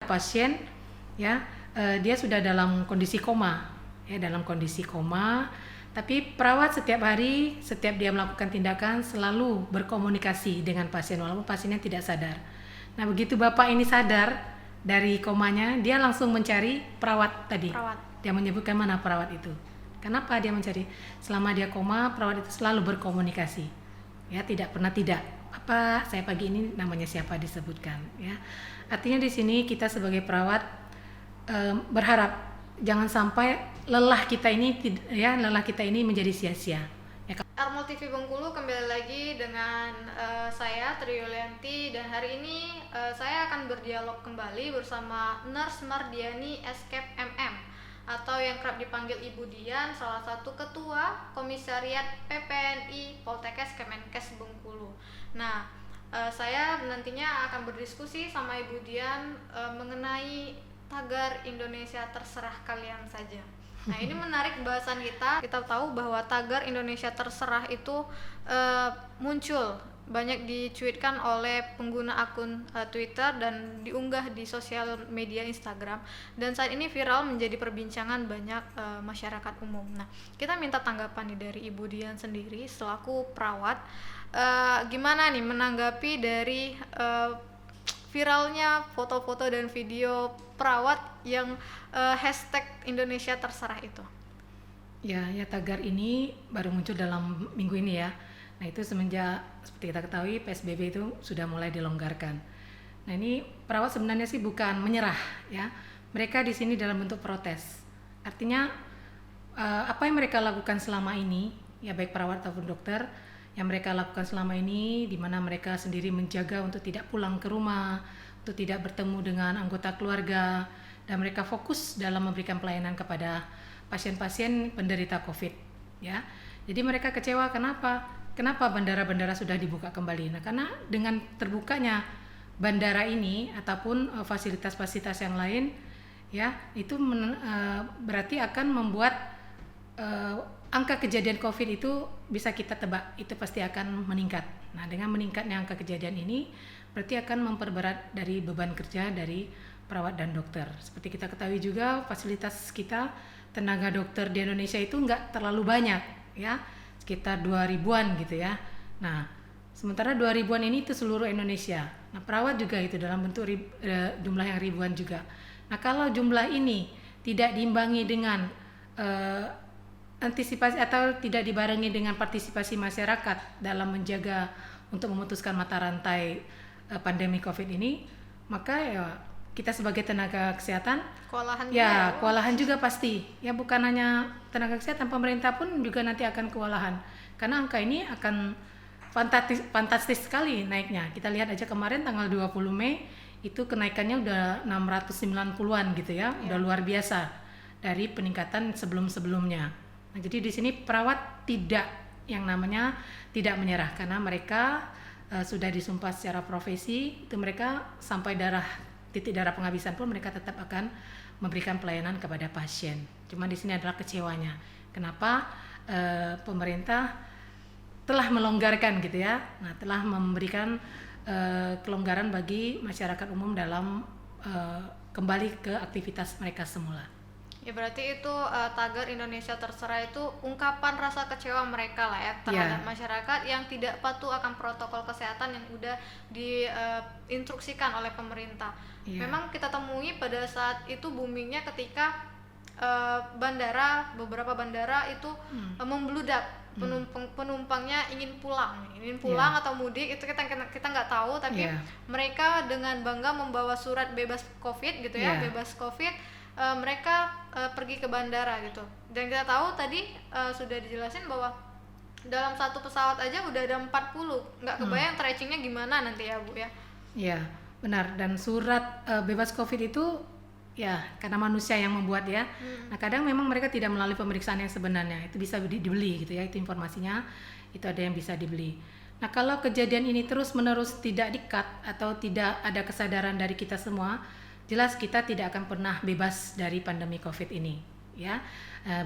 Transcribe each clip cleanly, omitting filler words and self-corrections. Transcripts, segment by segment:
pasien ya dia sudah dalam kondisi koma, ya dalam kondisi koma. Tapi perawat setiap hari, setiap dia melakukan tindakan selalu berkomunikasi dengan pasien walaupun pasiennya tidak sadar. Nah begitu bapak ini sadar dari komanya, dia langsung mencari perawat tadi. Dia menyebutkan mana perawat itu. Kenapa dia mencari? Selama dia koma, perawat itu selalu berkomunikasi. Ya, tidak pernah tidak. Apa saya pagi ini namanya siapa disebutkan. Ya, artinya di sini kita sebagai perawat berharap jangan sampai lelah kita ini menjadi sia-sia. Ya, Armol TV Bengkulu kembali lagi dengan saya Tri Yulianti, dan hari ini saya akan berdialog kembali bersama Nurse Mardiani Escape MM atau yang kerap dipanggil Ibu Dian, salah satu ketua komisariat PPNI Poltekkes Kemenkes Bengkulu. Nah, saya nantinya akan berdiskusi sama Ibu Dian mengenai tagar Indonesia terserah kalian saja. Nah, ini menarik bahasan kita. Kita tahu bahwa tagar Indonesia terserah itu muncul banyak dicuitkan oleh pengguna akun Twitter dan diunggah di sosial media Instagram, dan saat ini viral menjadi perbincangan banyak masyarakat umum. Nah, kita minta tanggapan nih dari Ibu Dian sendiri selaku perawat, gimana nih menanggapi dari viralnya foto-foto dan video perawat yang hashtag Indonesia terserah itu. Ya tagar ini baru muncul dalam minggu ini ya. Nah itu semenjak seperti kita ketahui PSBB itu sudah mulai dilonggarkan. Nah ini perawat sebenarnya sih bukan menyerah ya. Mereka di sini dalam bentuk protes. Artinya apa yang mereka lakukan selama ini, ya baik perawat ataupun dokter, yang mereka lakukan selama ini, di mana mereka sendiri menjaga untuk tidak pulang ke rumah, untuk tidak bertemu dengan anggota keluarga, dan mereka fokus dalam memberikan pelayanan kepada pasien-pasien penderita COVID. Ya, jadi mereka kecewa Kenapa bandara-bandara sudah dibuka kembali? Nah, karena dengan terbukanya bandara ini ataupun fasilitas-fasilitas yang lain, ya itu berarti akan membuat angka kejadian COVID itu bisa kita tebak, itu pasti akan meningkat. Nah, dengan meningkatnya angka kejadian ini berarti akan memperberat dari beban kerja dari perawat dan dokter. Seperti kita ketahui juga fasilitas kita tenaga dokter di Indonesia itu nggak terlalu banyak, ya sekitar 2.000-an gitu ya. Nah, sementara 2.000-an ini itu seluruh Indonesia. Nah, perawat juga itu dalam bentuk jumlah yang ribuan juga. Nah, kalau jumlah ini tidak diimbangi dengan antisipasi atau tidak dibarengi dengan partisipasi masyarakat dalam menjaga untuk memutuskan mata rantai pandemi COVID ini, maka ya kita sebagai tenaga kesehatan kewalahan juga pasti. Ya bukan hanya tenaga kesehatan, pemerintah pun juga nanti akan kewalahan. Karena angka ini akan fantastis sekali naiknya. Kita lihat aja kemarin tanggal 20 Mei itu kenaikannya udah 690-an gitu ya. Udah luar biasa dari peningkatan sebelum-sebelumnya. Nah, jadi di sini perawat tidak tidak menyerah karena mereka sudah disumpah secara profesi, itu mereka sampai titik darah penghabisan pun mereka tetap akan memberikan pelayanan kepada pasien. Cuma di sini adalah kecewanya. Kenapa pemerintah telah melonggarkan gitu ya. Nah, telah memberikan kelonggaran bagi masyarakat umum dalam kembali ke aktivitas mereka semula. Ya berarti itu tagar Indonesia terserah itu ungkapan rasa kecewa mereka lah ya terhadap masyarakat yang tidak patuh akan protokol kesehatan yang udah diinstruksikan oleh pemerintah. Memang kita temui pada saat itu boomingnya ketika beberapa bandara itu membludak, penumpangnya ingin pulang atau mudik, itu kita nggak tahu, tapi mereka dengan bangga membawa surat bebas COVID gitu ya, bebas COVID. Mereka pergi ke bandara gitu, dan kita tahu tadi sudah dijelasin bahwa dalam satu pesawat aja udah ada 40, nggak kebayang tracingnya gimana nanti ya Bu ya. Iya benar, dan surat bebas COVID itu ya karena manusia yang membuat ya. Nah kadang memang mereka tidak melalui pemeriksaan yang sebenarnya, itu bisa dibeli gitu ya, itu informasinya, itu ada yang bisa dibeli. Nah kalau kejadian ini terus menerus tidak di-cut atau tidak ada kesadaran dari kita semua, jelas kita tidak akan pernah bebas dari pandemi COVID ini. Ya,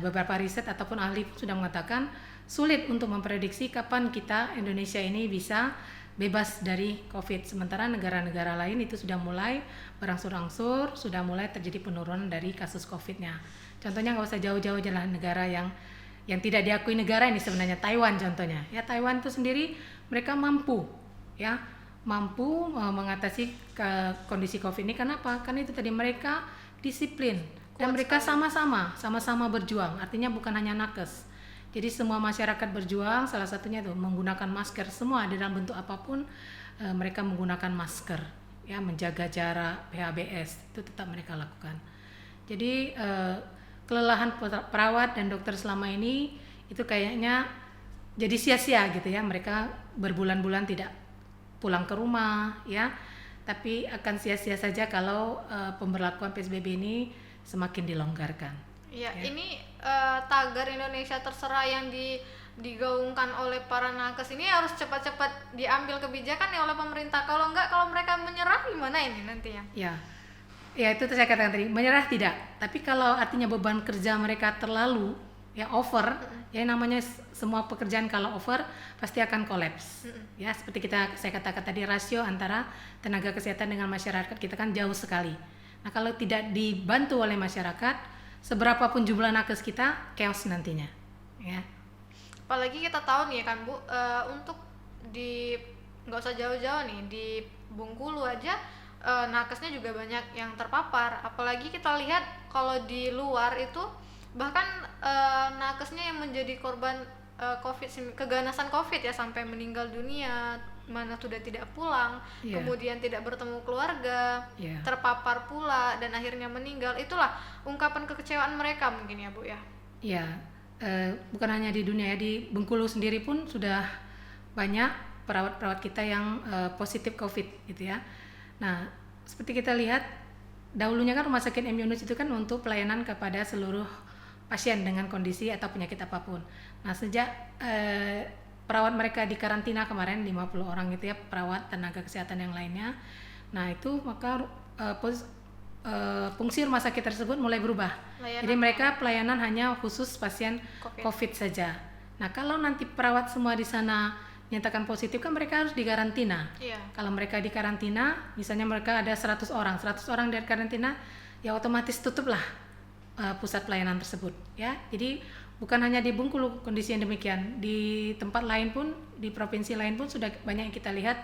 beberapa riset ataupun ahli sudah mengatakan sulit untuk memprediksi kapan kita Indonesia ini bisa bebas dari COVID. Sementara negara-negara lain itu sudah mulai berangsur-angsur, sudah mulai terjadi penurunan dari kasus COVID-nya. Contohnya nggak usah jauh-jauh jalan negara yang tidak diakui negara ini sebenarnya, Taiwan contohnya. Ya, Taiwan itu sendiri mereka mampu mengatasi kondisi COVID ini. Kenapa? Karena itu tadi mereka disiplin dan mereka sama-sama berjuang. Artinya bukan hanya nakes. Jadi semua masyarakat berjuang, salah satunya itu menggunakan masker. Semua di dalam bentuk apapun mereka menggunakan masker, ya, menjaga jarak, PHBS itu tetap mereka lakukan. Jadi kelelahan perawat dan dokter selama ini itu kayaknya jadi sia-sia gitu ya. Mereka berbulan-bulan tidak pulang ke rumah, ya, tapi akan sia-sia saja kalau pemberlakuan PSBB ini semakin dilonggarkan. Ya, ini tagar Indonesia terserah yang digaungkan oleh para nakes ini harus cepat-cepat diambil kebijakan ya oleh pemerintah. Kalau enggak, kalau mereka menyerah gimana ini nantinya? Ya itu saya katakan tadi, menyerah tidak. Tapi kalau artinya beban kerja mereka terlalu over, ya namanya semua pekerjaan kalau over pasti akan kolaps. Ya, seperti saya katakan tadi, rasio antara tenaga kesehatan dengan masyarakat kita kan jauh sekali. Nah, kalau tidak dibantu oleh masyarakat, seberapapun jumlah nakes kita, chaos nantinya, ya. Apalagi kita tahu nih kan Bu, untuk nggak usah jauh-jauh nih, di Bengkulu aja nakesnya juga banyak yang terpapar. Apalagi kita lihat kalau di luar itu bahkan nakesnya yang menjadi korban keganasan COVID ya, sampai meninggal dunia, mana sudah tidak pulang, kemudian tidak bertemu keluarga, terpapar pula dan akhirnya meninggal. Itulah ungkapan kekecewaan mereka mungkin ya Bu ya. Iya, bukan hanya di dunia ya, di Bengkulu sendiri pun sudah banyak perawat-perawat kita yang positif COVID gitu ya. Nah, seperti kita lihat dahulunya kan Rumah Sakit M Yunus itu kan untuk pelayanan kepada seluruh pasien dengan kondisi atau penyakit apapun. Nah, sejak perawat mereka di karantina kemarin 50 orang gitu ya, perawat tenaga kesehatan yang lainnya. Nah, itu maka fungsi rumah sakit tersebut mulai berubah. Jadi mereka pelayanan hanya khusus pasien COVID saja. Nah, kalau nanti perawat semua di sana nyatakan positif kan mereka harus dikarantina. Kalau mereka dikarantina, misalnya mereka ada 100 orang dari karantina, ya otomatis tutuplah pusat pelayanan tersebut ya. Jadi bukan hanya di Bengkulu kondisi yang demikian, di tempat lain pun, di provinsi lain pun sudah banyak yang kita lihat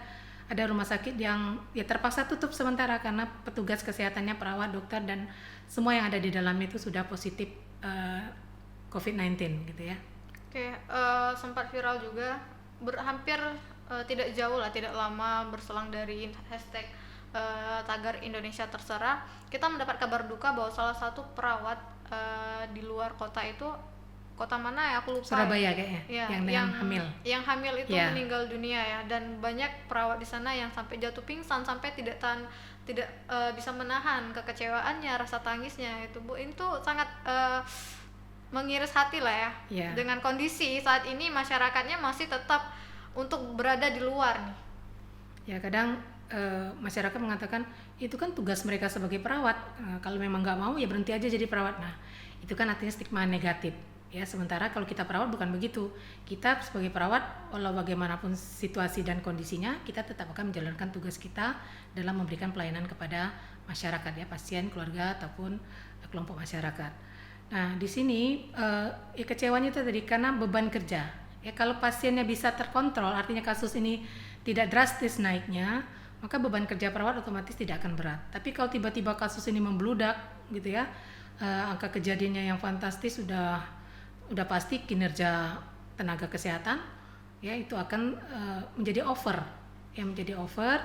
ada rumah sakit yang ya terpaksa tutup sementara karena petugas kesehatannya, perawat, dokter dan semua yang ada di dalamnya itu sudah positif COVID-19 gitu ya. Oke, sempat viral juga, hampir tidak jauh lah, tidak lama berselang dari hashtag tagar Indonesia terserah, kita mendapat kabar duka bahwa salah satu perawat di luar kota itu, kota mana ya aku lupa, Surabaya kayaknya ya, yang hamil itu meninggal dunia ya, dan banyak perawat di sana yang sampai jatuh pingsan, sampai tidak bisa menahan kekecewaannya, rasa tangisnya itu Bu. Itu sangat mengiris hati lah ya. Dengan kondisi saat ini masyarakatnya masih tetap untuk berada di luar nih ya. Kadang masyarakat mengatakan itu kan tugas mereka sebagai perawat, kalau memang nggak mau ya berhenti aja jadi perawat. Nah, itu kan artinya stigma negatif ya. Sementara kalau kita perawat bukan begitu. Kita sebagai perawat, walau bagaimanapun situasi dan kondisinya, kita tetap akan menjalankan tugas kita dalam memberikan pelayanan kepada masyarakat ya, pasien, keluarga ataupun kelompok masyarakat. Nah, di sini ya kecewanya itu tadi karena beban kerja ya. Kalau pasiennya bisa terkontrol, artinya kasus ini tidak drastis naiknya, maka beban kerja perawat otomatis tidak akan berat. Tapi kalau tiba-tiba kasus ini membludak gitu ya, angka kejadiannya yang fantastis, udah pasti kinerja tenaga kesehatan ya itu akan menjadi over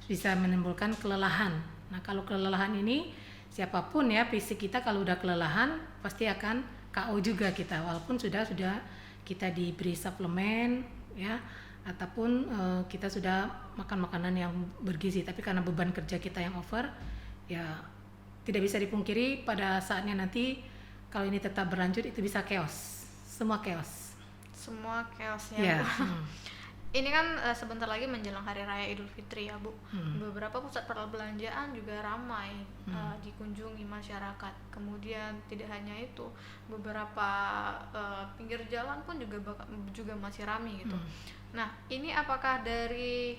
bisa menimbulkan kelelahan. Nah, kalau kelelahan ini siapapun ya, fisik kita kalau udah kelelahan pasti akan KO juga kita, walaupun sudah kita diberi suplemen ya, ataupun kita sudah makan makanan yang bergizi, tapi karena beban kerja kita yang over ya tidak bisa dipungkiri pada saatnya nanti kalau ini tetap berlanjut itu bisa chaos, semua chaos ya. ini kan sebentar lagi menjelang Hari Raya Idul Fitri ya Bu. Hmm. Beberapa pusat perbelanjaan juga ramai dikunjungi masyarakat. Kemudian tidak hanya itu, beberapa pinggir jalan pun juga masih ramai gitu. Nah, ini apakah dari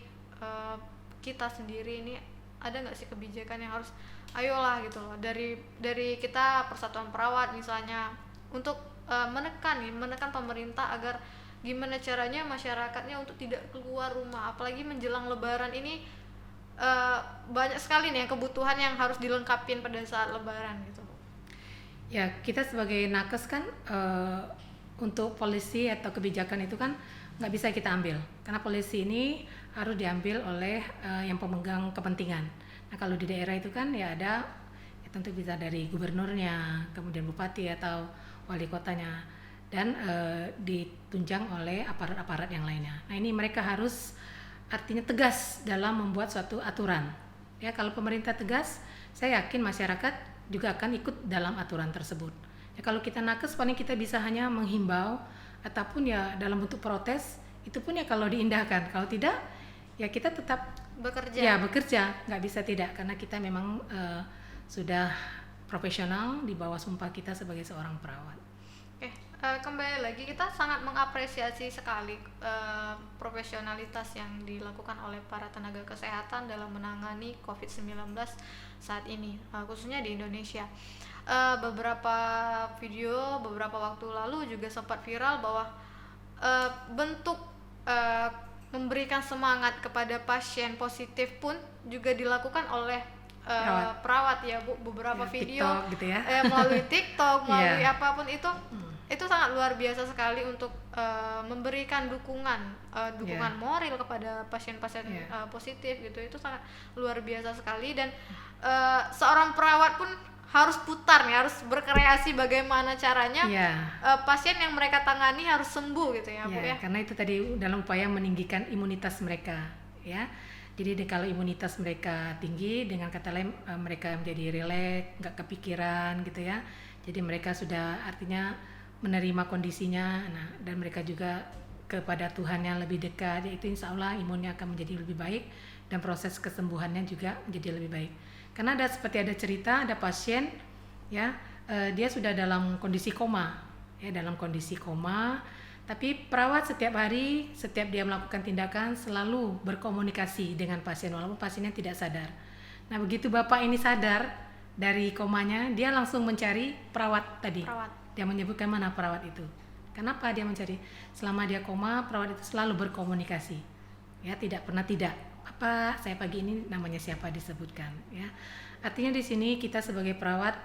kita sendiri ini ada nggak sih kebijakan yang harus ayolah gitu loh dari kita Persatuan Perawat misalnya untuk menekan pemerintah agar gimana caranya masyarakatnya untuk tidak keluar rumah, apalagi menjelang Lebaran ini banyak sekali nih kebutuhan yang harus dilengkapin pada saat Lebaran gitu. Ya, kita sebagai nakes kan untuk polisi atau kebijakan itu kan nggak bisa kita ambil, karena polisi ini harus diambil oleh yang pemegang kepentingan. Nah, kalau di daerah itu kan ya ada, ya tentu bisa dari gubernurnya, kemudian bupati atau wali kotanya, dan ditunjang oleh aparat-aparat yang lainnya. Nah, ini mereka harus artinya tegas dalam membuat suatu aturan. Ya, kalau pemerintah tegas, saya yakin masyarakat juga akan ikut dalam aturan tersebut. Ya, kalau kita nakes paling kita bisa hanya menghimbau ataupun ya dalam bentuk protes, itu pun ya kalau diindahkan. Kalau tidak, ya kita tetap bekerja. Ya, bekerja, nggak bisa tidak, karena kita memang sudah profesional di bawah sumpah kita sebagai seorang perawat. Oke, kembali lagi kita sangat mengapresiasi sekali profesionalitas yang dilakukan oleh para tenaga kesehatan dalam menangani COVID-19 saat ini, khususnya di Indonesia. Beberapa video beberapa waktu lalu juga sempat viral bahwa bentuk memberikan semangat kepada pasien positif pun juga dilakukan oleh perawat ya Bu, beberapa ya, video TikTok, gitu ya. Melalui TikTok, melalui Yeah. apapun itu sangat luar biasa sekali untuk memberikan dukungan moral kepada pasien-pasien positif gitu. Itu sangat luar biasa sekali, dan seorang perawat pun harus putar nih, harus berkreasi bagaimana caranya pasien yang mereka tangani harus sembuh gitu ya Bu ya. Karena itu tadi dalam upaya meninggikan imunitas mereka ya. Jadi kalau imunitas mereka tinggi, dengan kata lain mereka menjadi rileks, nggak kepikiran gitu ya. Jadi mereka sudah artinya menerima kondisinya, nah, dan mereka juga kepada Tuhan yang lebih dekat, yaitu insya Allah imunnya akan menjadi lebih baik dan proses kesembuhannya juga menjadi lebih baik. Karena seperti ada cerita, ada pasien ya, dia sudah dalam kondisi koma, ya, dalam kondisi koma. Tapi perawat setiap hari, setiap dia melakukan tindakan selalu berkomunikasi dengan pasien walaupun pasiennya tidak sadar. Nah, begitu bapak ini sadar dari komanya, dia langsung mencari perawat tadi. Dia menyebutkan mana perawat itu. Kenapa dia mencari? Selama dia koma, perawat itu selalu berkomunikasi. Ya, tidak pernah tidak. Apa saya pagi ini namanya siapa disebutkan. Ya, artinya di sini kita sebagai perawat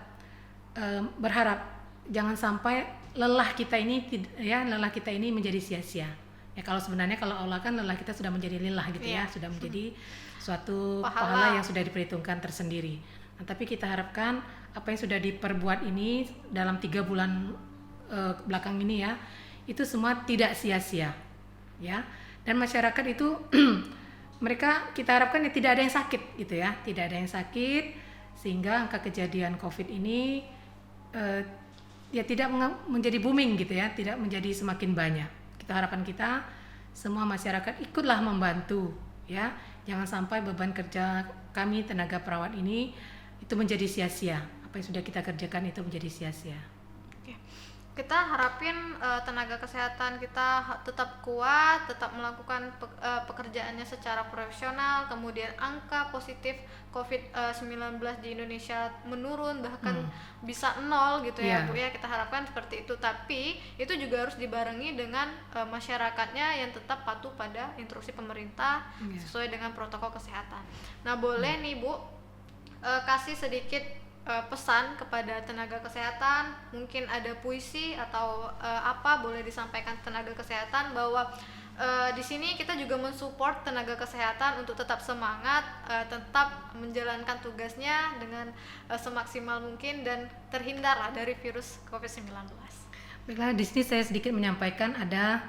berharap jangan sampai lelah kita ini menjadi sia-sia. Ya, kalau sebenarnya kalau Allah kan lelah kita sudah menjadi lelah gitu ya, sudah menjadi suatu pahala yang sudah diperhitungkan tersendiri. Nah, tapi kita harapkan apa yang sudah diperbuat ini dalam 3 bulan belakang ini ya, itu semua tidak sia-sia. Ya. Dan masyarakat itu mereka kita harapkan ya tidak ada yang sakit gitu ya, tidak ada yang sakit sehingga angka kejadian COVID ini ya tidak menjadi booming gitu ya, tidak menjadi semakin banyak. Kita harapan kita semua masyarakat ikutlah membantu ya, jangan sampai beban kerja kami tenaga perawat ini itu menjadi sia-sia. Apa yang sudah kita kerjakan itu menjadi sia-sia. Oke. Kita harapin tenaga kesehatan kita tetap kuat, tetap melakukan pekerjaannya secara profesional, kemudian angka positif COVID-19 di Indonesia menurun, bahkan bisa 0 gitu ya Bu ya. Kita harapkan seperti itu, tapi itu juga harus dibarengi dengan masyarakatnya yang tetap patuh pada instruksi pemerintah sesuai dengan protokol kesehatan. Nah, boleh nih Bu kasih sedikit pesan kepada tenaga kesehatan, mungkin ada puisi atau apa boleh disampaikan tenaga kesehatan bahwa di sini kita juga mensupport tenaga kesehatan untuk tetap semangat, tetap menjalankan tugasnya dengan semaksimal mungkin dan terhindarlah dari virus COVID-19. Baiklah, di sini saya sedikit menyampaikan ada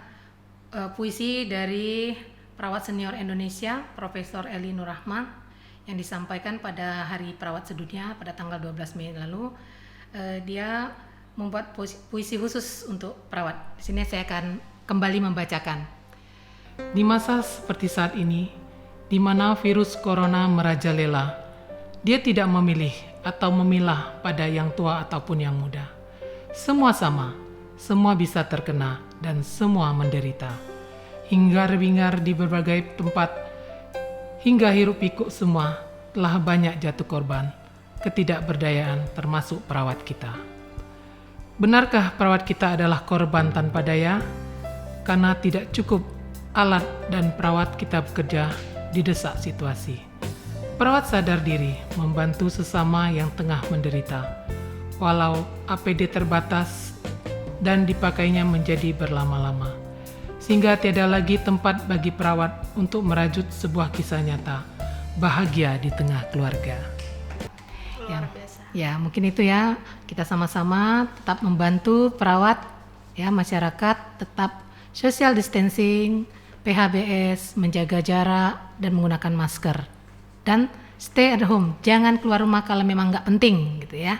puisi dari perawat senior Indonesia, Profesor Eli Nur Rahman, yang disampaikan pada Hari Perawat Sedunia pada tanggal 12 Mei lalu. Dia membuat puisi khusus untuk perawat. Di sini saya akan kembali membacakan. Di masa seperti saat ini, di mana virus corona merajalela, dia tidak memilih atau memilah pada yang tua ataupun yang muda. Semua sama, semua bisa terkena dan semua menderita. Hingar-bingar di berbagai tempat, hingga hiruk pikuk semua telah banyak jatuh korban ketidakberdayaan termasuk perawat kita. Benarkah perawat kita adalah korban tanpa daya? Karena tidak cukup alat dan perawat kita bekerja didesak situasi. Perawat sadar diri membantu sesama yang tengah menderita, walau APD terbatas dan dipakainya menjadi berlama-lama, sehingga tiada lagi tempat bagi perawat untuk merajut sebuah kisah nyata, bahagia di tengah keluarga. Luar biasa. Ya, mungkin itu ya, kita sama-sama tetap membantu perawat, ya, masyarakat tetap social distancing, PHBS, menjaga jarak, dan menggunakan masker. Dan stay at home, jangan keluar rumah kalau memang nggak penting gitu ya.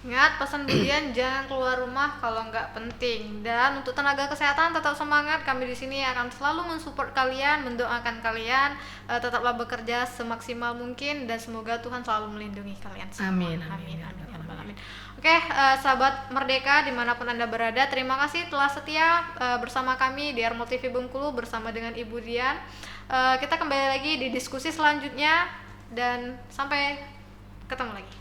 Ingat pesan Budian, jangan keluar rumah kalau nggak penting. Dan untuk tenaga kesehatan tetap semangat. Kami di sini akan selalu mensupport kalian, mendoakan kalian. Tetaplah bekerja semaksimal mungkin dan semoga Tuhan selalu melindungi kalian semua. Amin, Amin. amin, Amin. Ya Rabbal Alamin. Oke, sahabat Merdeka dimanapun Anda berada, terima kasih telah setia bersama kami di Armol TV Bengkulu bersama dengan Ibu Dian. Kita kembali lagi di diskusi selanjutnya dan sampai ketemu lagi.